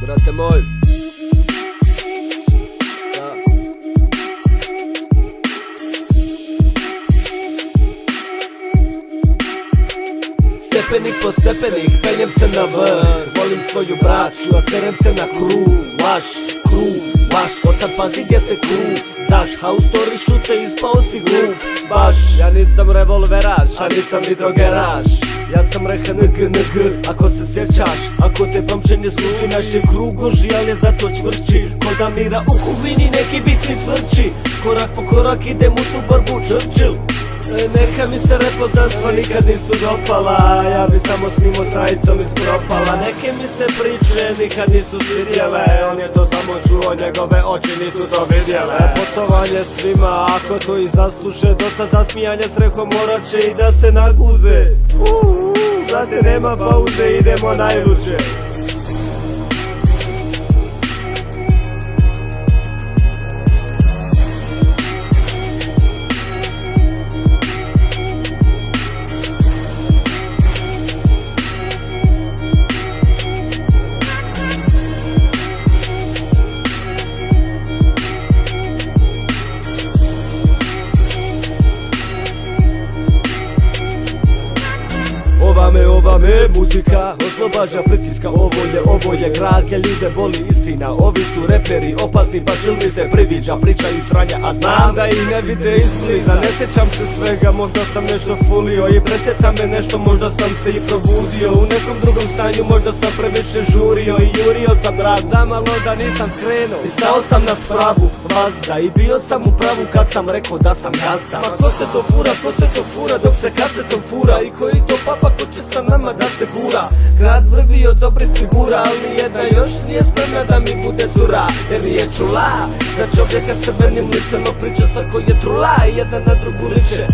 Brate moj. Stepenik po stepenik, penjem se na vrh. Volim svoju braću, a serem se na krug. Vaš, od sad pazi gdje se krug. Zaš, house story šute, ispao si glup. Baš, ja nisam revolveraš, a nisam ni drogeraš. Ja sam RHNGNG, ako se sjećaš. Ako te pamćenje služi, naš je krug oži, ali je zato čvršći. Ko da mira u kubini, neki bitni tvrči. Korak po korak idem u tu borbu, Churchill. Neka mi se repoznanstva nikad nisu dopala. Ja bi samo snimo s rajicom iz propala. Neke mi se priče nikad nisu svidjele. On je to samo čuo, njegove oči nisu to vidjele. Poštovanje svima, ako to i zasluže. Dosta zasmijanja s rehom morat će i da se naguze. Znate, nema pauze, idemo najluđe. Ova me muzika oslobađa pritiska. Ovo je grad gdje ljude boli istina. Ovi su reperi opasni, pa žil mi se priviđa. Pričaju sranja, a znam da ih ne vide izbliza. Ne sjećam se svega, možda sam nešto fulio. I presjeca me nešto, možda sam se i probudio. U nekom drugom stanju možda sam previše žurio. I jurio sam drag, zamalo da nisam skrenuo. I stao sam na spravu vazda. I bio sam u pravu kad sam rekao da sam gazda. Pa ko se to fura dok se kasetom fura. I koji to papa ko će sa nama da se gura. Grad vrvi od dobrih figura, ali nijedna još nije spremna da mi bude cura. Jer nije čula za čovjeka s crvenim licem, priča sa koji je trula i jedna na drugu liče.